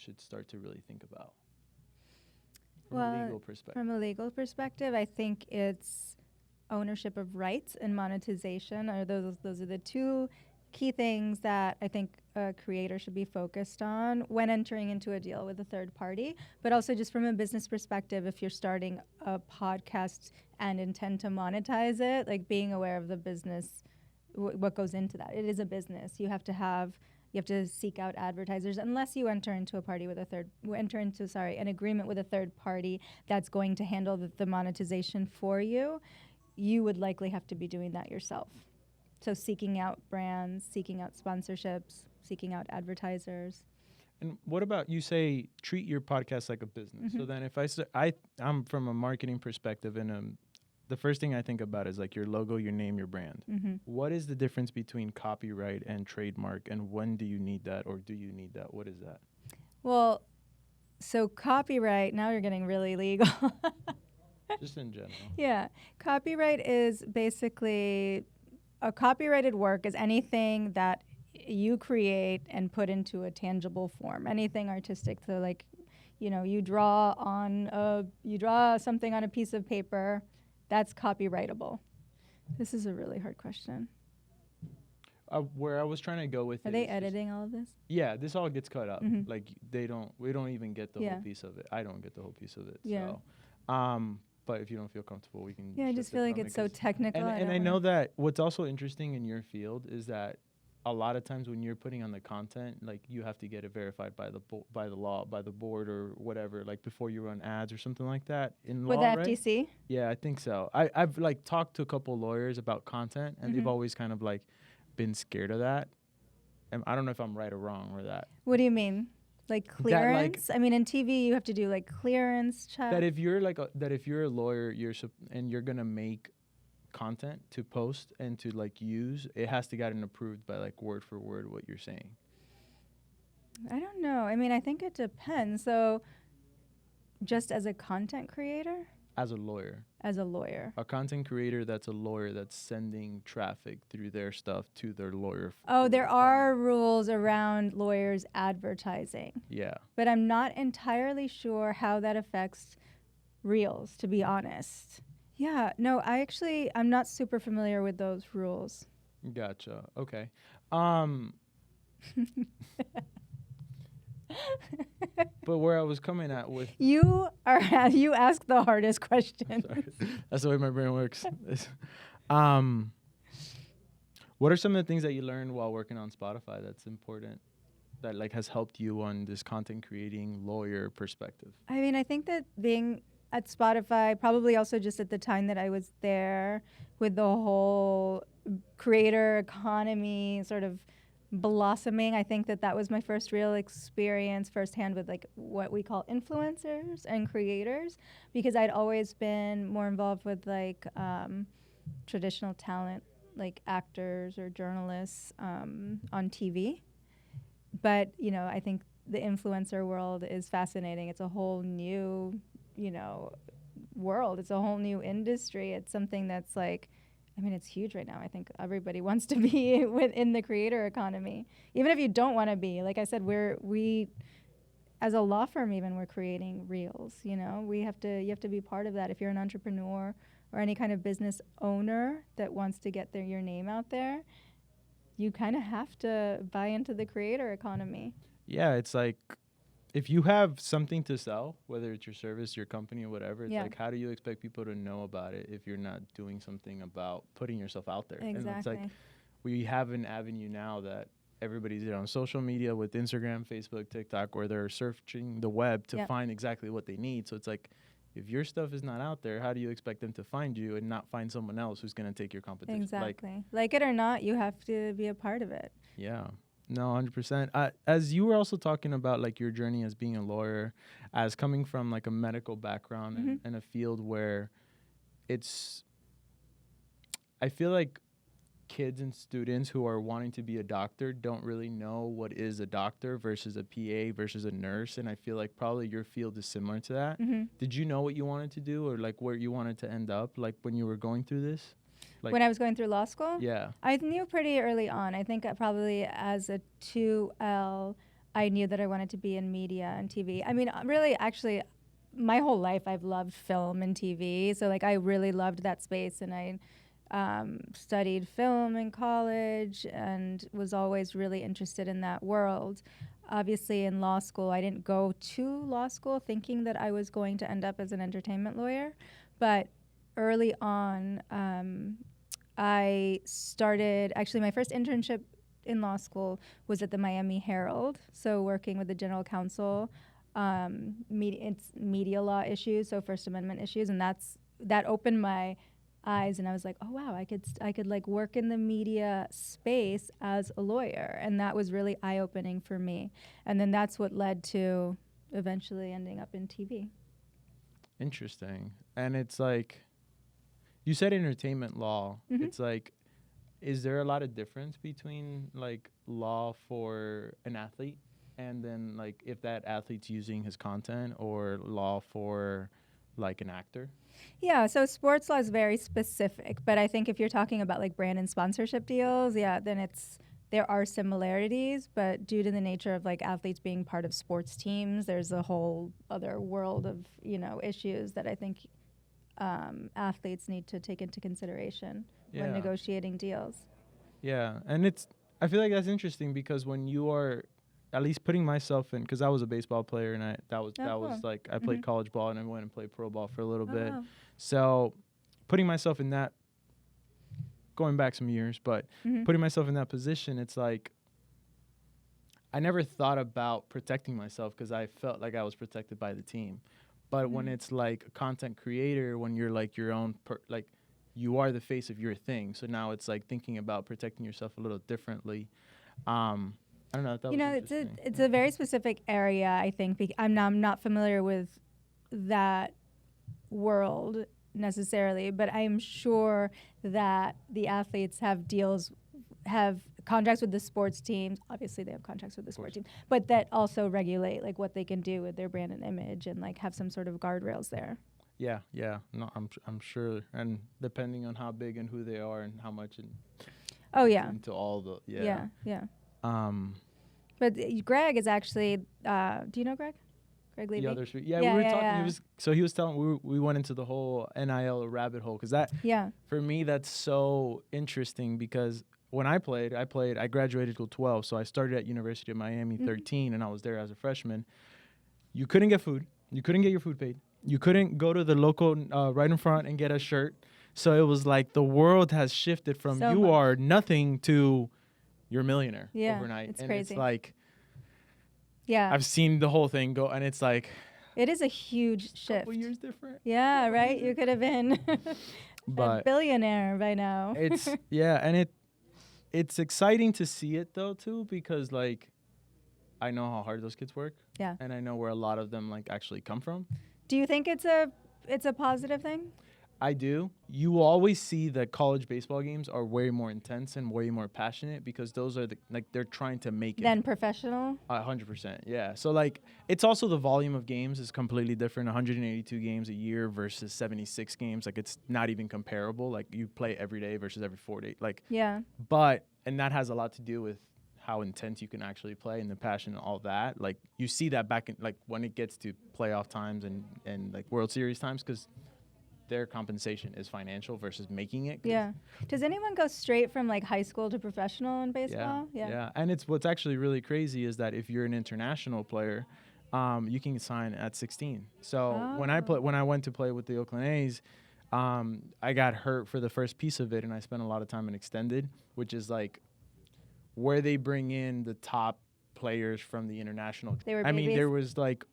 should start to really think about from Well, a legal perspective? from a legal perspective, I think it's ownership of rights and monetization. Those are the two key things that I think a creator should be focused on when entering into a deal with a third party. But also just from a business perspective, if you're starting a podcast and intend to monetize it, like being aware of the business, what goes into that. It is a business. You have to seek out advertisers unless you enter into an agreement with a third party that's going to handle the monetization for you. You would likely have to be doing that yourself. So seeking out brands, seeking out sponsorships, seeking out advertisers. And what about, you say treat your podcast like a business? So then if I'm from a marketing perspective, and the first thing I think about is like your logo, your name, your brand. What is the difference between copyright and trademark, and when do you need that, or do you need that? What is that? Well, so copyright, now you're getting really legal. Just in general. Yeah. Copyright is basically a copyrighted work is anything that you create and put into a tangible form, anything artistic. So like, you draw something on a piece of paper, that's copyrightable. This is a really hard question. Where I was trying to go with Are it they is just- editing all of this? Yeah, this all gets cut up. Mhm. Like we don't even get the Yeah. whole piece of it. I don't get the whole piece of it. Yeah. So, but if you don't feel comfortable, we can. Yeah, I just shift it feel like from it it's so 'cause- technical. And I know that what's also interesting in your field is that a lot of times when you're putting on the content, like you have to get it verified by the law, by the board or whatever, like before you run ads or something like that in with law, the right? FTC. Yeah, I think so. I've like talked to a couple lawyers about content, and they've Mhm. always kind of like been scared of that. And I don't know if I'm right or wrong with that. What do you mean? Like clearance? I mean, in TV, you have to do like clearance check. That if you're if you're a lawyer, and you're gonna make content to post and to like use, it has to get approved by like word for word what you're saying. I don't know. I mean, I think it depends. So, just as a content creator, As a lawyer, as a lawyer. a content creator that's a lawyer that's sending traffic through their stuff to their lawyer. Oh, there are rules around lawyers advertising, Yeah. but I'm not entirely sure how that affects Reels, to be honest. Yeah, no, I'm not super familiar with those rules. Gotcha. Okay. But where I was coming at with You ask the hardest question. Sorry. That's the way my brain works. What are some of the things that you learned while working on Spotify that's important, that like has helped you on this content creating lawyer perspective? I mean, I think that being at Spotify, probably also just at the time that I was there with the whole creator economy sort of blossoming, I think that was my first real experience firsthand with like what we call influencers and creators, because I'd always been more involved with like traditional talent, like actors or journalists on TV. But, I think the influencer world is fascinating. It's a whole new, world. It's a whole new industry. It's something that's like, it's huge right now. I think everybody wants to be within the creator economy. Even if you don't want to be, like I said, we as a law firm, even we're creating reels, you have to be part of that. If you're an entrepreneur or any kind of business owner that wants to get your name out there, you kind of have to buy into the creator economy. Yeah, it's like if you have something to sell, whether it's your service, your company, or whatever, it's Yeah. like how do you expect people to know about it if you're not doing something about putting yourself out there? And it's Exactly. like we have an avenue now that everybody's on social media with Instagram, Facebook, TikTok, where they're searching the web to Yep. find exactly what they need. So it's like if your stuff is not out there, how do you expect them to find you and not find someone else who's going to take your competition? Exactly. Like it or not, you have to be a part of it. Yeah. No, 100%. As you were also talking about like your journey as being a lawyer, as coming from like a medical background and a field where I feel like kids and students who are wanting to be a doctor don't really know what is a doctor versus a PA versus a nurse. And I feel like probably your field is similar to that. Mm-hmm. Did you know what you wanted to do or like where you wanted to end up like when you were going through this? Like, When I was going through law school? yeah. I knew pretty early on. I think probably as a 2L, I knew that I wanted to be in media and TV. I mean, really, actually, my whole life I've loved film and TV. So like I really loved that space, and I studied film in college and was always really interested in that world. Obviously, in law school, I didn't go to law school thinking that I was going to end up as an entertainment lawyer, but early on, I started actually my first internship in law school was at the Miami Herald, so working with the general counsel, it's media law issues, so First Amendment issues, and that opened my eyes, and I was like, oh wow, I could like work in the media space as a lawyer, and that was really eye opening for me, and then that's what led to eventually ending up in TV. Interesting. And it's like, you said entertainment law. Mhm. It's like, is there a lot of difference between like law for an athlete and then like if that athlete's using his content, or law for like an actor? Yeah, so sports law is very specific, but I think if you're talking about like brand and sponsorship deals, yeah, then there are similarities, but due to the nature of like athletes being part of sports teams, there's a whole other world of, issues that I think athletes need to take into consideration when Yeah. negotiating deals. Yeah. And I feel like that's interesting because when you are at least putting myself in, because I was a baseball player, and that was cool. like I played Mhm. college ball and I went and played pro ball for a little bit. wow. So putting myself in that, going back some years, but Mhm. putting myself in that position, it's like I never thought about protecting myself because I felt like I was protected by the team. But when it's like a content creator, when you're like your own, like you are the face of your thing. So now it's like thinking about protecting yourself a little differently. I don't know. That was interesting. It's a very specific area, I think. I'm not familiar with that world necessarily, but I'm sure that the athletes have contracts with the sports teams. Obviously, they have contracts with the sports team, but that also regulate like what they can do with their brand and image, and like have some sort of guardrails there. Yeah, yeah. No, I'm sure, and depending on how big and who they are and how much Oh yeah, into all the yeah. Um, But Greg is actually. Do you know Greg? Greg Levy. the other three. Yeah, we were talking. He was telling. We went into the whole NIL rabbit hole because that. Yeah. For me, that's so interesting because when I graduated till 12, so I started at University of Miami 13, and I was there as a freshman. You couldn't get food. You couldn't get your food paid. You couldn't go to the local right in front and get a shirt. So it was like the world has shifted from So you much. are nothing to you're a millionaire overnight. It's and crazy. It's like, yeah, I've seen the whole thing go, and it's like, it is a huge shift. couple years different. Yeah, right. You could have been a But billionaire by now. it's and it's exciting to see it though too, because like I know how hard those kids work. Yeah. And I know where a lot of them like actually come from. Do you think it's a positive thing? I do. You will always see that college baseball games are way more intense and way more passionate because those are they're trying to make it. Than professional? 100%. Yeah. So like it's also the volume of games is completely different. 182 games a year versus 76 games. Like it's not even comparable. Like you play every day versus every 4 days. Like Yeah. and that has a lot to do with how intense you can actually play and the passion and all that. Like you see that back in like when it gets to playoff times and like World Series times, because their compensation is financial versus making it. Yeah. Does anyone go straight from like high school to professional in baseball? Yeah. And it's what's actually really crazy is that if you're an international player, you can sign at 16. So when I went to play with the Oakland A's, I got hurt for the first piece of it, and I spent a lot of time in extended, which is like where they bring in the top players from the international. They were I mean, babies? there was like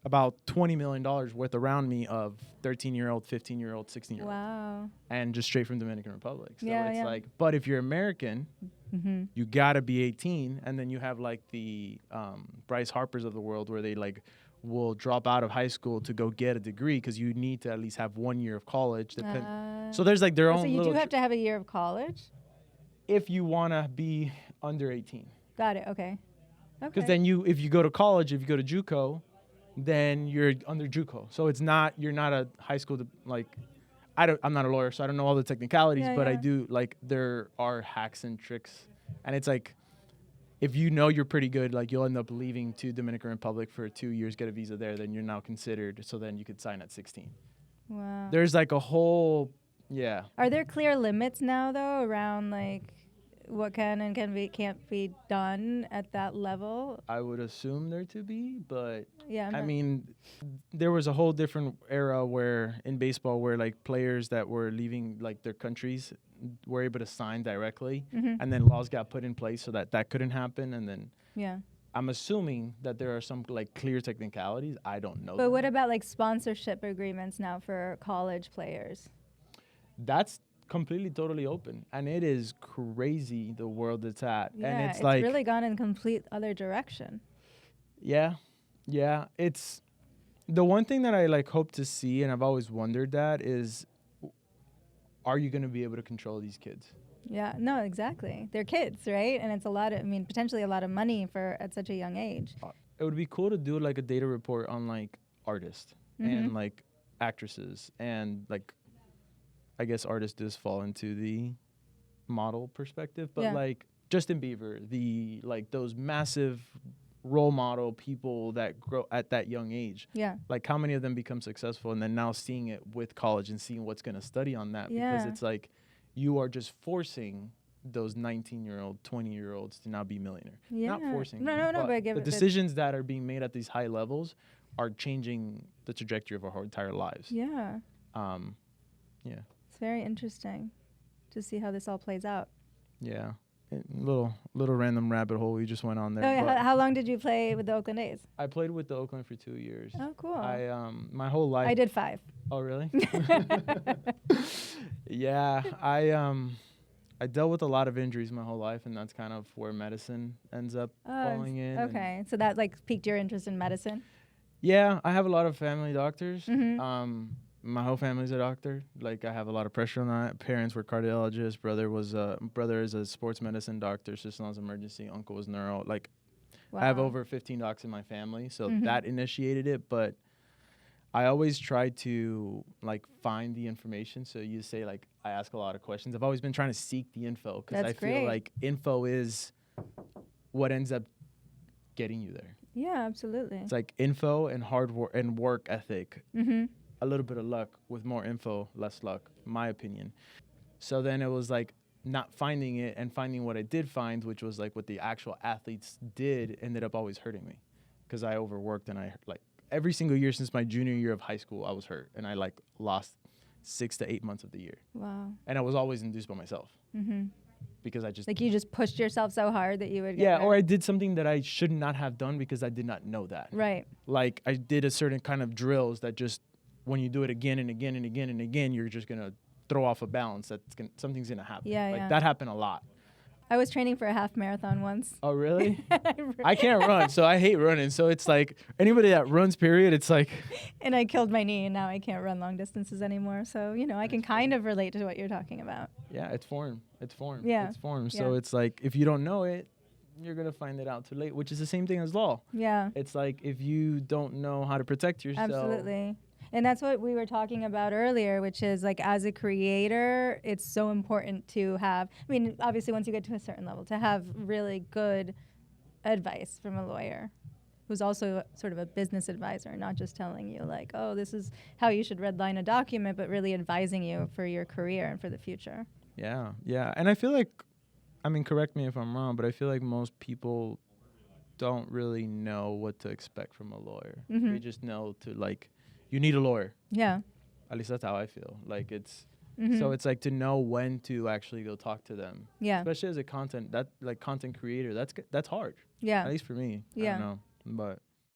about $20 million worth around me of 13-year-old, 15-year-old, 16-year-old. Wow. And just straight from Dominican Republic. So Yeah, it's yeah. like, but if you're American, Mm-hmm. you gotta be 18, and then you have like the Bryce Harpers of the world where they like will drop out of high school to go get a degree because you need to at least have 1 year of college. So there's like their own. So you little do have to have a year of college? if you wanna be under 18, Got it. Okay. because then if you go to college, if you go to JUCO, then you're under JUCO. So you're not a high school I'm not a lawyer, so I don't know all the technicalities, Yeah, but I yeah. do like there are hacks and tricks, and it's like if you know you're pretty good, like you'll end up leaving to Dominican Republic for 2 years, get a visa there, then you're now considered. So then you could sign at 16. Wow. There's like a whole, yeah. Are there clear limits now though around like what can and can't be done at that level? I would assume there to be, but Yeah. I mean, there was a whole different era where in baseball where like players that were leaving like their countries were able to sign directly, and then laws got put in place so that that couldn't happen, and then yeah. I'm assuming that there are some like clear technicalities. I don't know. But what about like sponsorship agreements now for college players? That's completely totally open, and it is crazy the world it's at. Yeah, And it's like really gone in complete other direction. yeah, it's the one thing that I like hope to see, and I've always wondered that is, are you going to be able to control these kids? Yeah, no, exactly. They're kids, right? And it's a lot of, I mean, potentially a lot of money for at such a young age. It would be cool to do like a data report on like artists and like actresses, and like I guess artists does fall into the model perspective, but like Justin Bieber, the like those massive role model people that grow at that young age. Yeah. Like how many of them become successful, and then now seeing it with college and seeing what's going to study on that, because it's like you are just forcing those 19-year-old, 20-year-olds to now be millionaire. Yeah. Not forcing. No, but the decisions that are being made at these high levels are changing the trajectory of our entire lives. Yeah. Yeah. It's very interesting to see how this all plays out. Yeah. Little random rabbit hole we just went on there. Oh yeah. How long did you play with the Oakland A's? I played with the Oakland for 2 years. Oh, cool. I my whole life. I did 5. Oh really? Yeah. I dealt with a lot of injuries my whole life, and that's kind of where medicine ends up falling in. Okay, so that like piqued your interest in medicine. Yeah, I have a lot of family doctors. My whole family's a doctor. Like I have a lot of pressure on that. Parents were cardiologists. Brother is a sports medicine doctor. Sister-in-law's emergency. Uncle was neuro. Like I have over 15 docs in my family, so that initiated it. But I always try to like find the information. So you say like I ask a lot of questions. I've always been trying to seek the info, because I feel like info is what ends up getting you there. Yeah, absolutely. It's like info and hard work and work ethic. A little bit of luck. With more info, less luck, my opinion. So then it was like not finding it, and finding what I did find, which was like what the actual athletes did, ended up always hurting me, because I overworked, and I like every single year since my junior year of high school I was hurt, and I like lost 6 to 8 months of the year. Wow. And I was always induced by myself. Because I just like you just pushed yourself so hard that you would get hurt. Or I did something that I should not have done because I did not know that. Right. Like I did a certain kind of drills that just, when you do it again and again and again and again, you're just gonna throw off a balance. Something's gonna happen. Yeah, that happened a lot. I was training for a half marathon once. Oh really? I can't run, so I hate running. So it's like anybody that runs, period, it's like. And I killed my knee, and now I can't run long distances anymore. So I can kind of relate to what you're talking about. Yeah, it's form. Yeah. It's form. So it's like if you don't know it, you're gonna find it out too late, which is the same thing as law. Yeah. It's like if you don't know how to protect yourself. Absolutely. And that's what we were talking about earlier, which is like as a creator, it's so important to have, I mean, obviously once you get to a certain level, to have really good advice from a lawyer who's also sort of a business advisor, not just telling you like, oh, this is how you should redline a document, but really advising you for your career and for the future. Yeah. And I feel like, I mean, correct me if I'm wrong, but I feel like most people don't really know what to expect from a lawyer. They just know to like, you need a lawyer. Yeah. At least that's how I feel. Like it's, so it's like to know when to actually go talk to them. Yeah. Especially as a content creator, that's hard. Yeah. At least for me. Yeah. I don't know, but.